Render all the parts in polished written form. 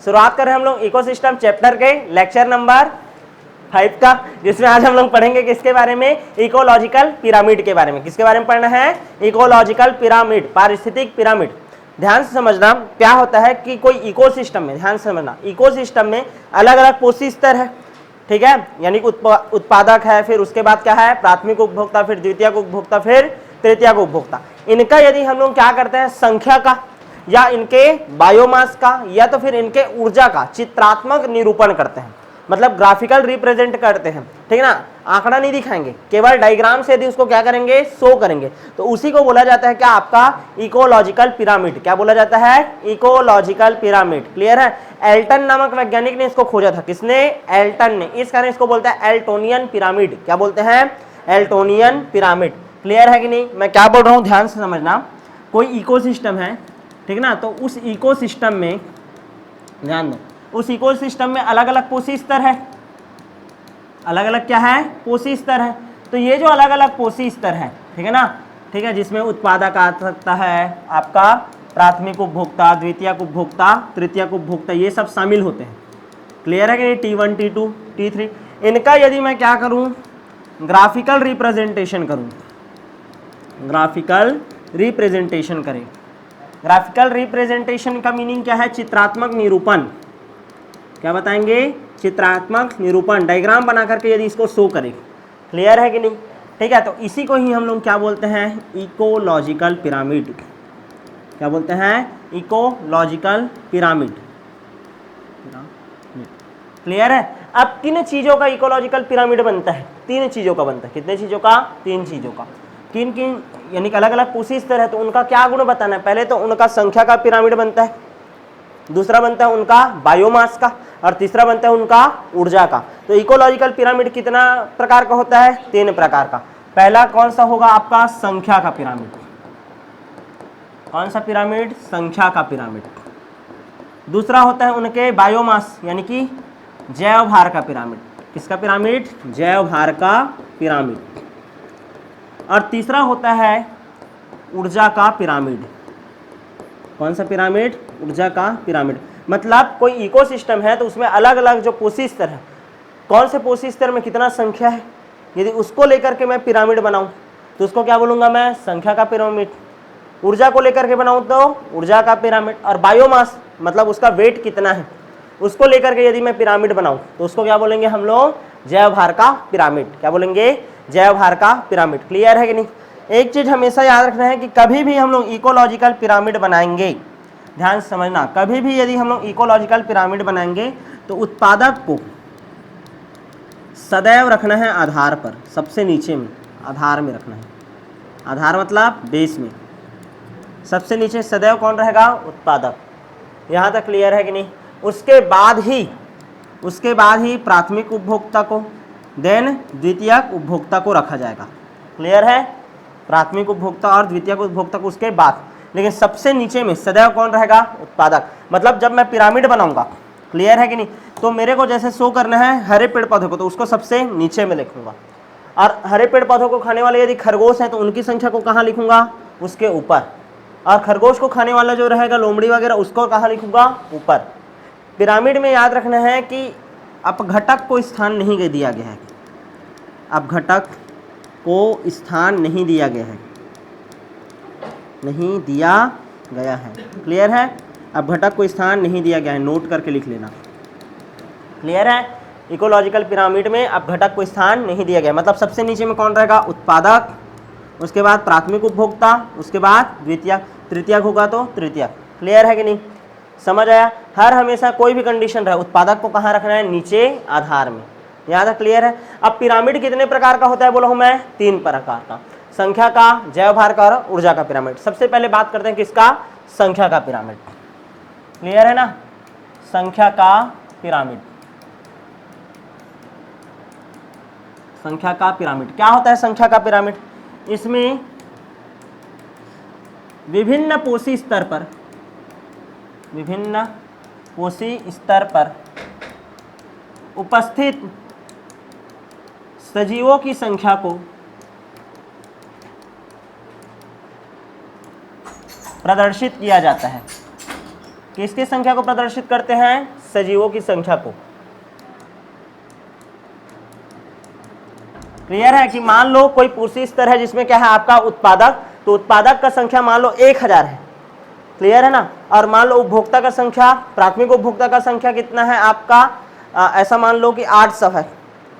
शुरुआत करें हम लोग इकोसिस्टम चैप्टर के लेक्चर नंबर 5 का, जिसमें आज हम लोग पढ़ेंगे किसके बारे में, इकोलॉजिकल पिरामिड के बारे में। किसके बारे में पढ़ना है, इकोलॉजिकल पिरामिड, पारिस्थितिक पिरामिड। ध्यान से समझना क्या होता है कि कोई इकोसिस्टम में, ध्यान से समझना, इकोसिस्टम में अलग अलग पोषी स्तर है, ठीक है, यानी उत्पादक है, फिर उसके बाद क्या है प्राथमिक उपभोक्ता, फिर द्वितीयक उपभोक्ता, फिर तृतीयक उपभोक्ता। इनका यदि हम लोग क्या करते हैं संख्या का या इनके बायोमास का या तो फिर इनके ऊर्जा का चित्रात्मक निरूपण करते हैं, मतलब ग्राफिकल रिप्रेजेंट करते हैं, ठीक है ना, आंकड़ा नहीं दिखाएंगे, केवल डायग्राम से यदि उसको क्या करेंगे शो करेंगे, तो उसी को बोला जाता है क्या आपका इकोलॉजिकल पिरामिड। क्या बोला जाता है, इकोलॉजिकल पिरामिड। क्लियर है। एल्टन नामक वैज्ञानिक ने इसको खोजा था। किसने, एल्टन ने। इस कारण इसको बोलते हैं एल्टोनियन पिरामिड। क्या बोलते हैं, एल्टोनियन पिरामिड। क्लियर है कि नहीं, मैं क्या बोल रहा हूं ध्यान से समझना। कोई इकोसिस्टम है, ठीक ना, तो उस इकोसिस्टम में ध्यान दो, उस इकोसिस्टम में अलग अलग पोषी स्तर है, अलग अलग क्या है, पोषी स्तर है। तो ये जो अलग अलग पोषी स्तर है, ठीक है ना, ठीक है, जिसमें उत्पादक आ सकता है आपका प्राथमिक उपभोक्ता, द्वितीयक उपभोक्ता, तृतीयक उपभोक्ता, ये सब शामिल होते हैं। क्लियर है कि नहीं, T1 T2 T3। इनका यदि मैं क्या करूं, ग्राफिकल रिप्रेजेंटेशन करूं, ग्राफिकल रिप्रेजेंटेशन करें। ग्राफिकल रिप्रेजेंटेशन का मीनिंग क्या है, चित्रात्मक निरूपण। क्या बताएंगे, चित्रात्मक निरूपण, डायग्राम बना करके यदि इसको शो करें। क्लियर है कि नहीं, ठीक है। तो इसी को ही हम लोग क्या बोलते हैं, इकोलॉजिकल पिरामिड। क्या बोलते हैं, इकोलॉजिकल पिरामिड। क्लियर है। अब किन चीजों का इकोलॉजिकल पिरामिड बनता है, तीन चीजों का बनता है। कितने चीजों का, तीन चीजों का। किन किन, यानी कि अलग अलग पोषी स्तर है, तो उनका क्या गुण बताना है। पहले तो उनका संख्या का पिरामिड बनता है, दूसरा बनता है उनका बायोमास का, और तीसरा बनता है उनका ऊर्जा का। तो इकोलॉजिकल पिरामिड कितना प्रकार का होता है, 3 प्रकार का। पहला कौन सा होगा आपका, संख्या का पिरामिड। कौन सा पिरामिड, संख्या का पिरामिड। दूसरा होता है उनके बायोमास यानी कि जैव भार का पिरामिड। किसका पिरामिड, जैव भार का पिरामिड। और तीसरा होता है ऊर्जा का पिरामिड। कौन सा पिरामिड, ऊर्जा का पिरामिड। मतलब कोई इकोसिस्टम है तो उसमें अलग अलग जो पोषी स्तर है, कौन से पोषी स्तर में कितना संख्या है, यदि उसको लेकर के मैं पिरामिड बनाऊं तो उसको क्या बोलूंगा मैं, संख्या का पिरामिड। ऊर्जा को लेकर के बनाऊं तो ऊर्जा का पिरामिड। और बायोमास मतलब उसका वेट कितना है, उसको लेकर के यदि मैं पिरामिड बनाऊं तो उसको क्या बोलेंगे हम लोग, जैव भार का पिरामिड। क्या बोलेंगे, जैव भार का पिरामिड। क्लियर है कि नहीं। एक चीज हमेशा याद रखना है कि कभी भी हम लोग इकोलॉजिकल पिरामिड बनाएंगे, ध्यान से समझना, कभी भी यदि हम लोग इकोलॉजिकल पिरामिड बनाएंगे तो उत्पादक को सदैव रखना है आधार पर, सबसे नीचे में, आधार में रखना है। आधार मतलब बेस में, सबसे नीचे सदैव कौन रहेगा, उत्पादक। यहाँ तक क्लियर है कि नहीं। उसके बाद ही प्राथमिक उपभोक्ता को, देन द्वितीयक उपभोक्ता को रखा जाएगा। क्लियर है, प्राथमिक उपभोक्ता और द्वितीयक उपभोक्ता को उसके बाद, लेकिन सबसे नीचे में सदैव कौन रहेगा, उत्पादक। मतलब जब मैं पिरामिड बनाऊंगा, क्लियर है कि नहीं, तो मेरे को जैसे शो करना है हरे पेड़ पौधों को, तो उसको सबसे नीचे में लिखूंगा। और हरे पेड़ पौधों को खाने वाले यदि खरगोश हैं तो उनकी संख्या को कहाँ लिखूंगा, उसके ऊपर। और खरगोश को खाने वाला जो रहेगा लोमड़ी वगैरह, उसको कहाँ लिखूंगा, ऊपर। पिरामिड में याद रखना है कि अपघटक को स्थान नहीं दिया गया है, अपघटक को स्थान नहीं दिया गया है, नहीं दिया गया है। क्लियर है, अपघटक को स्थान नहीं दिया गया है, नोट करके लिख लेना। क्लियर है, इकोलॉजिकल पिरामिड में अपघटक को स्थान नहीं दिया गया। मतलब सबसे नीचे में कौन रहेगा, उत्पादक, उसके बाद प्राथमिक उपभोक्ता, उसके बाद द्वितीयक, तृतीयक होगा तो तृतीयक। क्लियर है कि नहीं, समझ आया। हर हमेशा कोई भी कंडीशन रहे, उत्पादक को कहाँ रखना है, नीचे आधार में। यहाँ तक क्लियर है। अब पिरामिड कितने प्रकार का होता है बोला हूँ मैं, 3 प्रकार का, संख्या का, जैव भार का और ऊर्जा का पिरामिड। सबसे पहले बात करते हैं किसका, संख्या का पिरामिड। क्लियर है ना, संख्या का पिरामिड। संख्या का पिरामिड क्या होता है, संख्या का पिरामिड, इसमें विभिन्न पोषी स्तर पर, विभिन्न पोषी स्तर पर उपस्थित सजीवों की संख्या को प्रदर्शित किया जाता है। किसकी संख्या को प्रदर्शित करते हैं? सजीवों की संख्या को। क्लियर है कि मान लो कोई पूर्ति स्तर है जिसमें क्या है आपका उत्पादक, तो उत्पादक का संख्या मान लो 1000 है। क्लियर है ना। और मान लो उपभोक्ता का संख्या, प्राथमिक उपभोक्ता का संख्या कितना है आपका, ऐसा मान लो कि 800 है।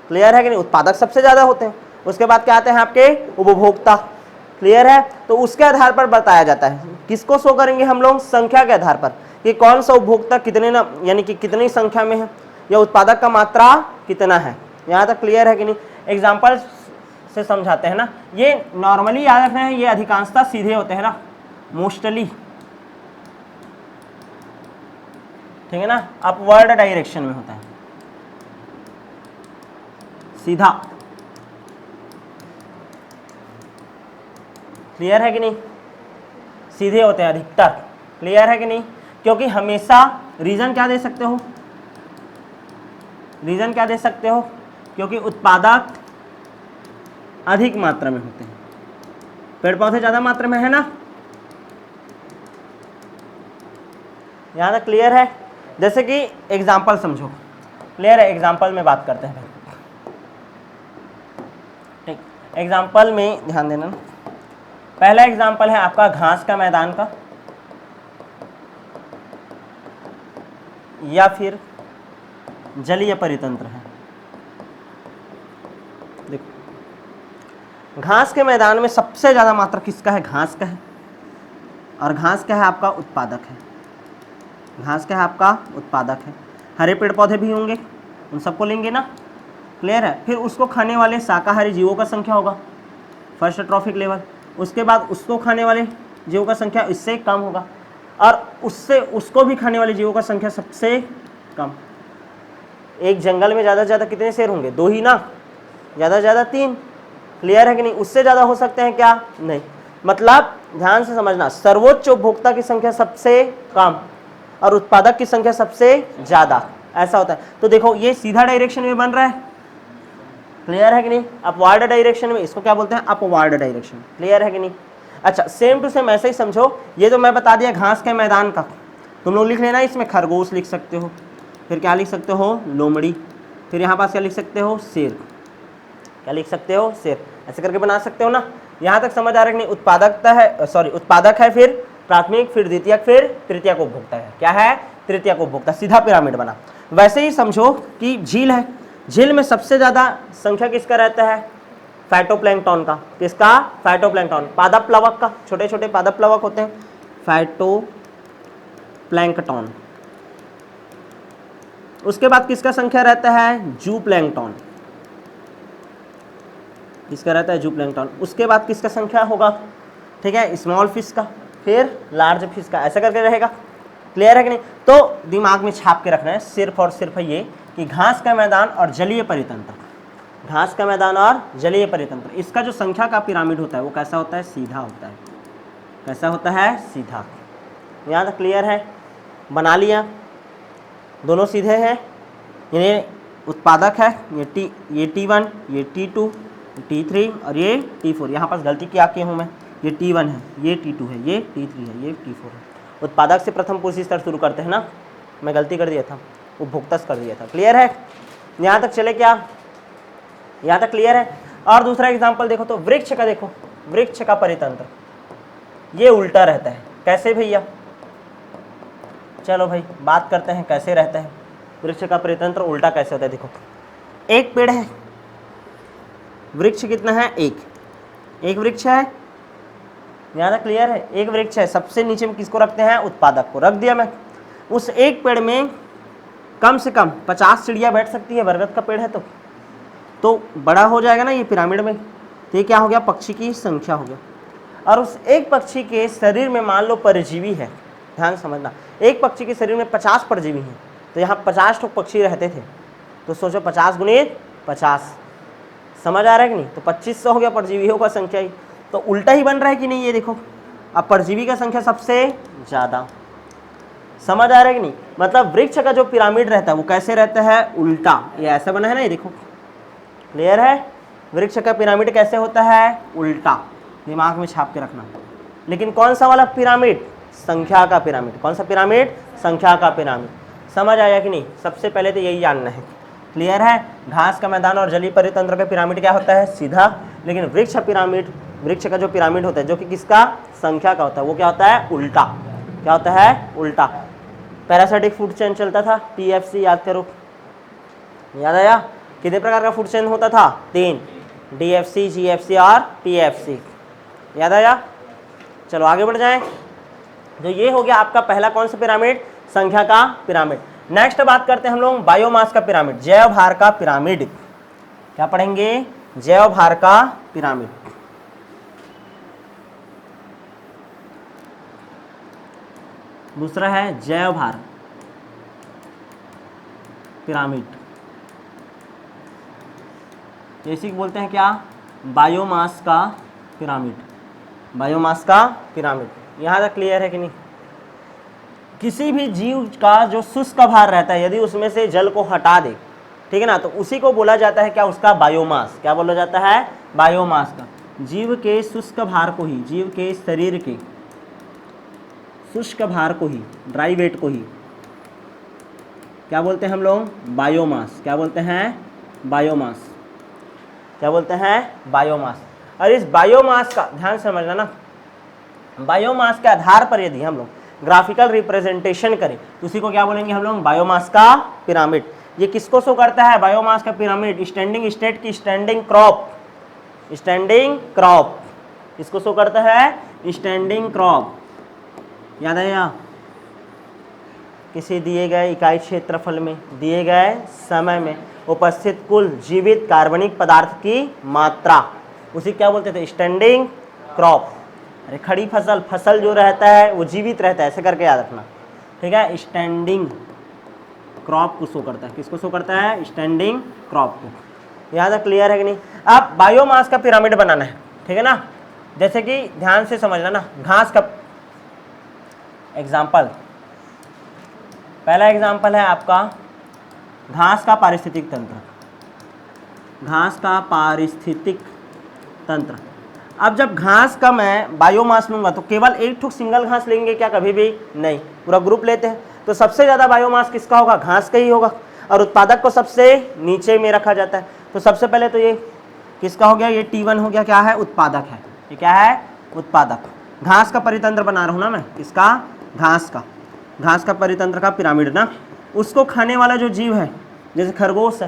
क्लियर है कि नहीं। उत्पादक सबसे ज्यादा होते हैं, उसके बाद क्या आते हैं आपके उपभोक्ता। क्लियर है। तो उसके आधार पर बताया जाता है। किसको शो करेंगे हम लोग? संख्या के आधार पर, कि कौन सा उपभोक्ता कितने ना, यानी कि कितनी संख्या में है, या उत्पादक का मात्रा कितना है। यहाँ तक क्लियर है कि नहीं। एग्जाम्पल से समझाते हैं ना। ये नॉर्मली याद रखना है, ये अधिकांशतः सीधे होते हैं ना, मोस्टली, ठीक है ना, अपवर्ड डायरेक्शन में होता है, सीधा। क्लियर है कि नहीं। सीधे होते हैं अधिकतर। क्लियर है कि नहीं। क्योंकि हमेशा रीजन क्या दे सकते हो, रीजन क्या दे सकते हो, क्योंकि उत्पादक अधिक मात्रा में होते हैं, पेड़ पौधे ज्यादा मात्रा में है ना। यहां तक क्लियर है। जैसे कि एग्जाम्पल समझो। क्लियर है। एग्जाम्पल में बात करते हैं। ठीक, एग्जाम्पल में ध्यान देना। पहला एग्जाम्पल है आपका घास का मैदान का, या फिर जलीय परितंत्र है। देखो, घास के मैदान में सबसे ज्यादा मात्रा किसका है? घास का है। और घास क्या है आपका? उत्पादक है। घास क्या है आपका? उत्पादक है। हरे पेड़ पौधे भी होंगे, उन सबको लेंगे ना। क्लियर है। फिर उसको खाने वाले शाकाहारी जीवों का संख्या होगा, फर्स्ट ट्रॉफिक लेवल। उसके बाद उसको खाने वाले जीवों का संख्या इससे कम होगा, और उससे उसको भी खाने वाले जीवों का संख्या सबसे कम। एक जंगल में ज़्यादा से ज़्यादा कितने शेर होंगे? 2 ही ना, ज़्यादा से ज़्यादा 3। क्लियर है कि नहीं। उससे ज़्यादा हो सकते हैं क्या? नहीं। मतलब ध्यान से समझना, सर्वोच्च उपभोक्ता की संख्या सबसे कम और उत्पादक की संख्या सबसे ज़्यादा, ऐसा होता है। तो देखो ये सीधा डायरेक्शन में बन रहा है। क्लियर है कि नहीं। अपवार्ड डायरेक्शन में, इसको क्या बोलते हैं? Upward direction. क्लियर है कि नहीं। अच्छा, सेम टू सेम ऐसे ही समझो। ये जो मैं बता दिया घास के मैदान का, तुम लोग लिख लेना। इसमें खरगोश लिख सकते हो, फिर क्या लिख सकते हो? लोमड़ी। फिर यहाँ पास क्या लिख सकते हो? शेर। क्या लिख सकते हो? शेर। ऐसे करके बना सकते हो ना। यहाँ तक समझ आ रहा है कि नहीं। उत्पादकता है, सॉरी, उत्पादक है, फिर प्राथमिक, फिर द्वितीयक, फिर तृतीयक उपभोक्ता है। क्या है? तृतीयक उपभोक्ता। सीधा पिरामिड बना। वैसे ही समझो कि झील है। झील में सबसे ज्यादा संख्या किसका रहता है? फाइटोप्लैंक्टन का। किसका? फाइटोप्लैंक्टन, पादप प्लवक का। छोटे छोटे पादप प्लवक होते हैं, फाइटोप्लैंक्टन। उसके बाद किसका संख्या रहता है? जूप्लैंक्टन। किसका रहता है? जूप्लैंक्टन। उसके बाद किसका संख्या होगा? ठीक है, स्मॉल फिश का, फिर लार्ज फिश का, ऐसा करके रहेगा। क्लियर है कि नहीं। तो दिमाग में छाप के रखना है सिर्फ और सिर्फ ये कि घास का मैदान और जलीय परितंत्र, घास का मैदान और जलीय परितंत्र, इसका जो संख्या का पिरामिड होता है वो कैसा होता है? सीधा होता है। कैसा होता है? सीधा। यहाँ तक क्लियर है। बना लिया, दोनों सीधे हैं। ये उत्पादक है, ये T1, ये T2, T3 और ये T4। यहाँ पास गलती क्या किया हूँ मैं? ये T1 है, ये T2 है, ये T3 है, ये T4 है। उत्पादक से प्रथम पुरुष स्तर शुरू करते हैं ना, मैं गलती कर दिया था, उपभोक्ता कर दिया था। क्लियर है। यहाँ तक चले क्या? यहाँ तक क्लियर है। और दूसरा एग्जाम्पल देखो तो वृक्ष का देखो, वृक्ष का परितंत्र ये उल्टा रहता है। कैसे भैया? चलो भाई बात करते हैं कैसे रहता है वृक्ष का परितंत्र, उल्टा कैसे होता है। देखो, एक पेड़ है, वृक्ष कितना है? एक वृक्ष है। यहाँ तक क्लियर है। एक वृक्ष है, सबसे नीचे में किसको रखते हैं? उत्पादक को रख दिया मैं। उस एक पेड़ में कम से कम 50 चिड़िया बैठ सकती है, बरगद का पेड़ है तो बड़ा हो जाएगा ना ये पिरामिड में। तो ये क्या हो गया? पक्षी की संख्या हो गया। और उस एक पक्षी के शरीर में मान लो परजीवी है, ध्यान समझना, एक पक्षी के शरीर में 50 परजीवी हैं, तो यहाँ 50 तो पक्षी रहते थे, तो सोचो 50 गुणे 50, समझ आ रहा है कि नहीं। तो 2500 हो गया परजीवियों का संख्या ही। तो उल्टा ही बन रहा है कि नहीं? ये देखो, अब परजीवी का संख्या सबसे ज़्यादा, समझ आ रहा है कि नहीं। मतलब वृक्ष का जो पिरामिड रहता है वो कैसे रहता है? उल्टा। ये ऐसा बना है ना, ये देखो, क्लियर है। वृक्ष का पिरामिड कैसे होता है? उल्टा। दिमाग में छाप के रखना। लेकिन कौन सा वाला पिरामिड? संख्या का पिरामिड। कौन सा पिरामिड? संख्या का पिरामिड। समझ आया कि नहीं? सबसे पहले तो यही जानना है। क्लियर है? घास का मैदान और जलीय परितंत्र का पिरामिड क्या होता है? सीधा। लेकिन वृक्ष पिरामिड, वृक्ष का जो पिरामिड होता है जो कि किसका? संख्या का होता है, वो क्या होता है? उल्टा। क्या होता है? उल्टा। पैरासिटिक फूड चेन चलता था, PFC, याद करो। याद आया? कितने प्रकार का फूड चेन होता था? 3, DFC, GFC और PFC। याद आया? चलो आगे बढ़ जाएं। तो ये हो गया आपका पहला कौन सा पिरामिड? संख्या का पिरामिड। नेक्स्ट बात करते हैं हम लोग बायोमास का पिरामिड, जैव भार का पिरामिड। क्या पढ़ेंगे? जैव भार का पिरामिड। दूसरा है जैव भार पिरामिड। इसी को बोलते हैं क्या? बायोमास का पिरामिड। बायोमास का पिरामिड। यहाँ तक क्लियर है कि नहीं? किसी भी जीव का जो शुष्क भार रहता है, यदि उसमें से जल को हटा दे, ठीक है ना, तो उसी को बोला जाता है क्या? उसका बायोमास। क्या बोला जाता है? बायोमास का। जीव के शुष्क भार को ही, जीव के शरीर के शुष्क भार को ही, ड्राई वेट को ही क्या बोलते हैं हम लोग? बायोमास। क्या बोलते हैं? बायोमास। क्या बोलते हैं? बायोमास। और इस बायोमास का ध्यान से समझना ना, बायोमास के आधार पर यदि हम लोग ग्राफिकल रिप्रेजेंटेशन करें तो उसी को क्या बोलेंगे हम लोग? बायोमास का पिरामिड। ये किसको शो करता है? बायोमास का पिरामिड स्टैंडिंग स्टेट की स्टैंडिंग क्रॉप। स्टैंडिंग क्रॉप इसको शो करता है? Standing crop. याद आया? किसी दिए गए इकाई क्षेत्रफल में, दिए गए समय में उपस्थित कुल जीवित कार्बनिक पदार्थ की मात्रा, उसी क्या बोलते थे? Standing crop. अरे खड़ी फसल, फसल जो रहता है वो जीवित रहता है, ऐसे करके याद रखना, ठीक है? स्टैंडिंग क्रॉप को शो करता है। किसको शो करता है? स्टैंडिंग क्रॉप को। यहाँ तक क्लियर है कि नहीं? अब बायोमास का पिरामिड बनाना है, ठीक है ना? जैसे कि ध्यान से समझना ना, घास का एग्जाम्पल, पहला एग्जाम्पल है आपका घास का पारिस्थितिक तंत्र। घास का पारिस्थितिक तंत्र। अब जब घास का मैं बायोमास लूंगा तो केवल एक ठो सिंगल घास लेंगे क्या? कभी भी नहीं, पूरा ग्रुप लेते हैं। तो सबसे ज़्यादा बायोमास किसका होगा? घास का ही होगा। और उत्पादक को सबसे नीचे में रखा जाता है। तो सबसे पहले तो ये किसका हो गया? ये T1 हो गया। क्या है? उत्पादक है। ये क्या है? उत्पादक। घास का परितंत्र बना रहा हूँ ना मैं, किसका? घास का। घास का परितंत्र का पिरामिड ना, उसको खाने वाला जो जीव है जैसे खरगोश है,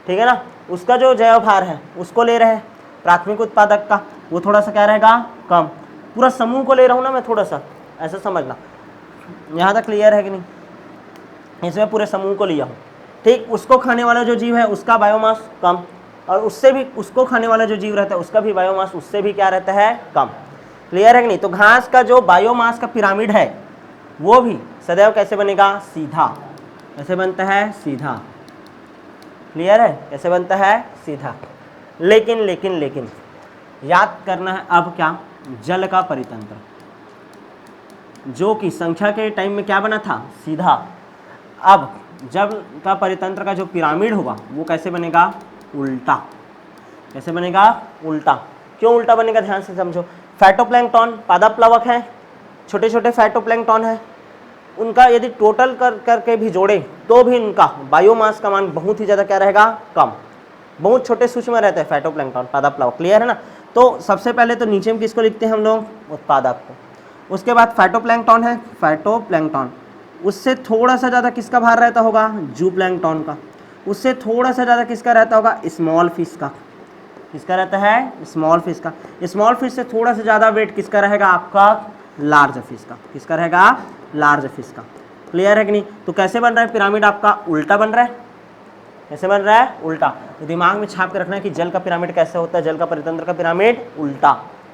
ठीक है ना, उसका जो जैव भार है उसको ले रहे हैं प्राथमिक उत्पादक का, वो थोड़ा सा क्या रहेगा? कम। पूरा समूह को ले रहा हूँ ना मैं थोड़ा सा, ऐसा समझना। यहाँ तक क्लियर है कि नहीं? इसमें पूरे समूह को लिया हूँ, ठीक। उसको खाने वाला जो जीव है उसका बायोमास कम, और उससे भी उसको खाने वाला जो जीव रहता है उसका भी बायोमास उससे भी क्या रहता है? कम। क्लियर है कि नहीं? तो घास का जो बायोमास का पिरामिड है वो भी सदैव कैसे बनेगा? सीधा। कैसे बनता है? सीधा। क्लियर है? कैसे बनता है? सीधा। लेकिन लेकिन लेकिन याद करना है अब क्या? जल का परितंत्र, जो कि संख्या के टाइम में क्या बना था? सीधा। अब जल का परितंत्र का जो पिरामिड होगा वो कैसे बनेगा? उल्टा। कैसे बनेगा? उल्टा। क्यों उल्टा बनेगा? ध्यान से समझो। फाइटोप्लैंक्टन पादप प्लवक हैं, छोटे छोटे फाइटोप्लैंक्टन हैं, उनका यदि टोटल करके भी जोड़े तो भी उनका बायोमास का मान बहुत ही ज़्यादा क्या रहेगा? कम। बहुत छोटे सूक्ष्म रहते हैं फाइटोप्लैंक्टन पादप प्लवक। क्लियर है ना? तो सबसे पहले तो नीचे में किसको लिखते हैं हम लोग? उत्पादक को। उसके बाद फाइटोप्लैंक्टन है, फाइटोप्लैंक्टन, उससे थोड़ा सा ज़्यादा किसका भार रहता होगा? जूप्लैंक्टन का। उससे थोड़ा सा ज़्यादा किसका रहता होगा? स्मॉल फिश का। किसका रहता है? स्मॉल फिश का। स्मॉल फिश से थोड़ा सा ज़्यादा वेट किसका रहेगा? आपका लार्ज फिश का। किसका रहेगा? लार्ज फिश का। क्लियर है कि नहीं? तो कैसे बन रहा है पिरामिड? आपका उल्टा बन रहा है। कैसे बन रहा है? उल्टा। तो दिमाग में छाप के रखना है कि जल का पिरामिड कैसे होता है? जल का परितंत्र का पिरामिड उल्टा।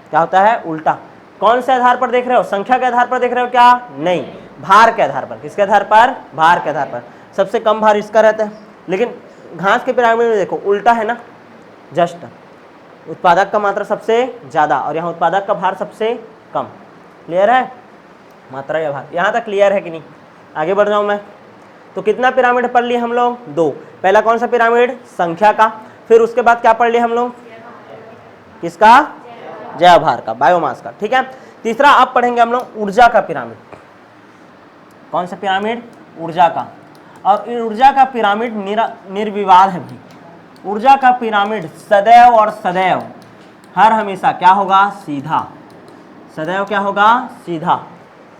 क्या होता है? उल्टा। कौन से आधार पर देख रहे हो? संख्या के आधार पर देख रहे हो क्या? नहीं, भार के आधार पर। किसके आधार पर? भार के आधार पर। सबसे कम भार इसका रहता है, लेकिन घास के पिरामिड में देखो उल्टा है ना, जस्ट उत्पादक का मात्रा सबसे ज़्यादा और यहाँ उत्पादक का भार सबसे कम। क्लियर है? मात्रा या भार। यहाँ तक क्लियर है कि नहीं? आगे बढ़ जाऊँ मैं। तो कितना पिरामिड पढ़ लिए हम लोग? 2। पहला कौन सा पिरामिड? संख्या का। फिर उसके बाद क्या पढ़ लिए हम लोग? किसका? जैव भार का, बायोमास का। ठीक है। तीसरा अब पढ़ेंगे हम लोग ऊर्जा का पिरामिड। कौन सा पिरामिड? ऊर्जा का। और ऊर्जा का पिरामिड निर्विवाद है भाई। ऊर्जा का पिरामिड सदैव और सदैव हर हमेशा क्या होगा? सीधा। सदैव क्या होगा? सीधा।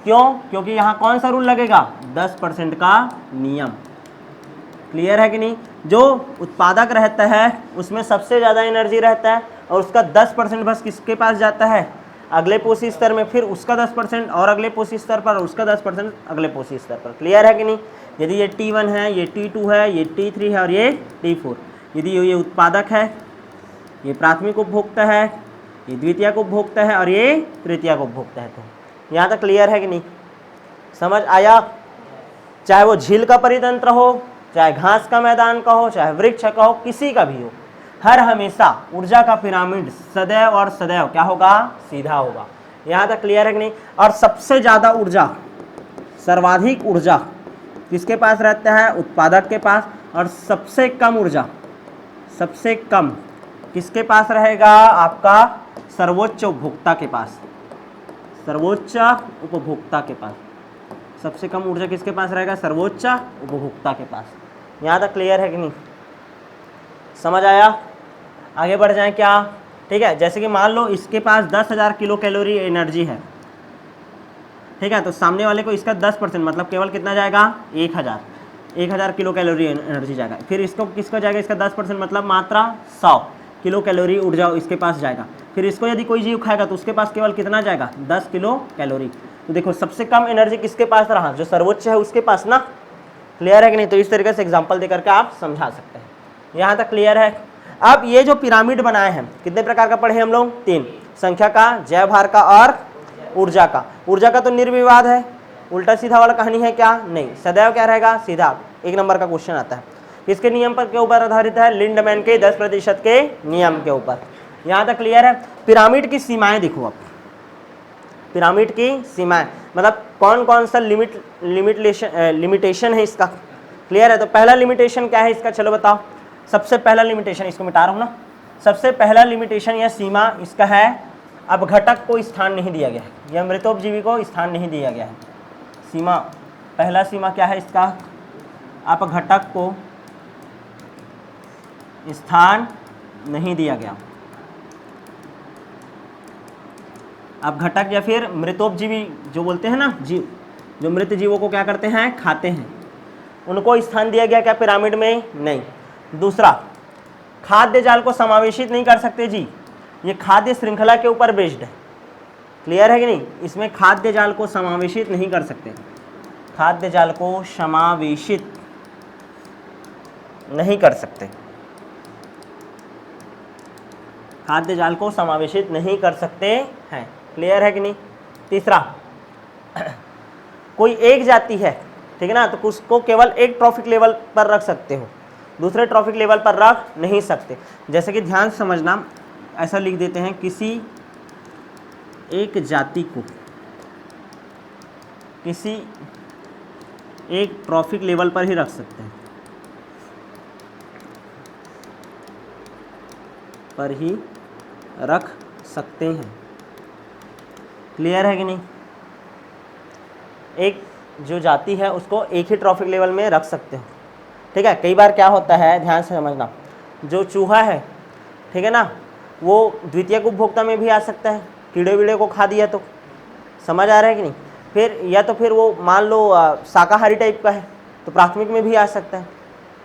क्यों? क्योंकि यहाँ कौन सा रूल लगेगा? 10% का नियम। क्लियर है कि नहीं? जो उत्पादक रहता है उसमें सबसे ज़्यादा एनर्जी रहता है और उसका 10% बस किसके पास जाता है? अगले पोषी स्तर में, फिर उसका 10% और अगले पोषी स्तर पर, उसका 10% अगले पोषी स्तर पर। क्लियर है कि नहीं? यदि ये T1 है, ये T2 है, ये T3 है और ये T4, यदि ये उत्पादक है, ये प्राथमिक उपभोक्ता है, ये द्वितीयक उपभोक्ता है और ये तृतीयक उपभोक्ता है। तो यहाँ तक क्लियर है कि नहीं? समझ आया? चाहे वो झील का परितंत्र हो, चाहे घास का मैदान का हो, चाहे वृक्ष का हो, किसी का भी हो, हर हमेशा ऊर्जा का पिरामिड सदैव और सदैव क्या होगा? सीधा होगा। यहाँ तक क्लियर है कि नहीं? और सबसे ज़्यादा ऊर्जा, सर्वाधिक ऊर्जा किसके पास रहता है? उत्पादक के पास। और सबसे कम ऊर्जा, सबसे कम किसके पास रहेगा? आपका सर्वोच्च उपभोक्ता के पास। सर्वोच्च उपभोक्ता के पास सबसे कम ऊर्जा किसके पास रहेगा? सर्वोच्च उपभोक्ता के पास। यहाँ तक क्लियर है कि नहीं? समझ आया? आगे बढ़ जाएं क्या? ठीक है, जैसे कि मान लो इसके पास 10,000 किलो कैलोरी एनर्जी है, ठीक है, तो सामने वाले को इसका 10% मतलब केवल कितना जाएगा? 1000 किलो कैलोरी एनर्जी जाएगा। फिर इसको किसका जाएगा? इसका 10% मतलब मात्रा 100 किलो कैलोरी ऊर्जा इसके पास जाएगा। फिर इसको यदि कोई जीव खाएगा तो उसके पास केवल कितना जाएगा? 10 किलो कैलोरी। तो देखो सबसे कम एनर्जी किसके पास रहा? जो सर्वोच्च है उसके पास ना। क्लियर है कि नहीं? तो इस तरीके से एग्जांपल देकर के आप समझा सकते हैं। यहाँ तक क्लियर है? अब ये जो पिरामिड बनाए हैं कितने प्रकार का पढ़े हम लोग? 3, संख्या का, जय भार का और ऊर्जा का। ऊर्जा का तो निर्विवाद है, उल्टा सीधा वाला कहानी है क्या? नहीं, सदैव क्या रहेगा? सीधा। 1 नंबर का क्वेश्चन आता है। किसके नियम पर के ऊपर आधारित है? लिंडमैन के 10% के नियम के ऊपर। यहाँ तक क्लियर है? पिरामिड की सीमाएं देखो। अब पिरामिड की सीमाएं मतलब कौन कौन सा लिमिटेशन है इसका। क्लियर है? तो पहला लिमिटेशन क्या है इसका? चलो बताओ। सबसे पहला लिमिटेशन, इसको मिटा रहा हूँ ना, सबसे पहला लिमिटेशन या सीमा इसका है, अब घटक को स्थान नहीं दिया गया है, यह मृतोपजीवी को स्थान नहीं दिया गया है। सीमा, पहला सीमा क्या है इसका? अब घटक को स्थान नहीं दिया गया। अब घटक या फिर मृतोपजीवी जो बोलते हैं ना, जीव जो मृत जीवों को क्या करते हैं? खाते हैं, उनको स्थान दिया गया क्या पिरामिड में? नहीं। दूसरा, खाद्य जाल को समावेशित नहीं कर सकते जी, ये खाद्य श्रृंखला के ऊपर बेस्ड है। क्लियर है कि नहीं? इसमें खाद्य जाल को समावेशित नहीं कर सकते, खाद्य जाल को समावेशित नहीं कर सकते, खाद्य जाल को समावेशित नहीं कर सकते हैं। क्लियर है कि नहीं? तीसरा, कोई एक जाति है, ठीक है ना, तो उसको केवल एक ट्रॉफिक लेवल पर रख सकते हो, दूसरे ट्रॉफिक लेवल पर रख नहीं सकते। जैसे कि ध्यान से समझना, ऐसा लिख देते हैं, किसी एक जाति को किसी एक ट्रॉफिक लेवल पर ही रख सकते हैं, पर ही रख सकते हैं। क्लियर है कि नहीं? एक जो जाति है उसको एक ही ट्रॉफिक लेवल में रख सकते हो, ठीक है। कई बार क्या होता है, ध्यान से समझना, जो चूहा है, ठीक है ना, वो द्वितीयक उपभोक्ता में भी आ सकता है, कीड़े वीड़े को खा दिया तो। समझ आ रहा है कि नहीं? फिर या तो फिर वो मान लो शाकाहारी टाइप का है तो प्राथमिक में भी आ सकता है।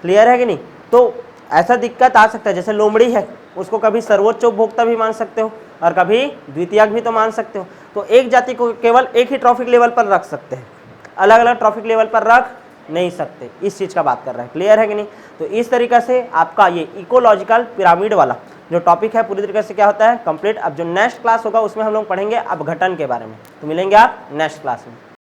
क्लियर है कि नहीं? तो ऐसा दिक्कत आ सकता है, जैसे लोमड़ी है, उसको कभी सर्वोच्च उपभोक्ता भी मान सकते हो और कभी द्वितीयक भी तो मान सकते हो। तो एक जाति को केवल एक ही ट्रॉफिक लेवल पर रख सकते हैं, अलग अलग ट्रॉफिक लेवल पर रख नहीं सकते। इस चीज़ का बात कर रहे हैं। क्लियर है कि नहीं? तो इस तरीके से आपका ये इकोलॉजिकल पिरामिड वाला जो टॉपिक है पूरी तरीके से क्या होता है, कंप्लीट। अब जो नेक्स्ट क्लास होगा उसमें हम लोग पढ़ेंगे अपघटन के बारे में। तो मिलेंगे आप नेक्स्ट क्लास में।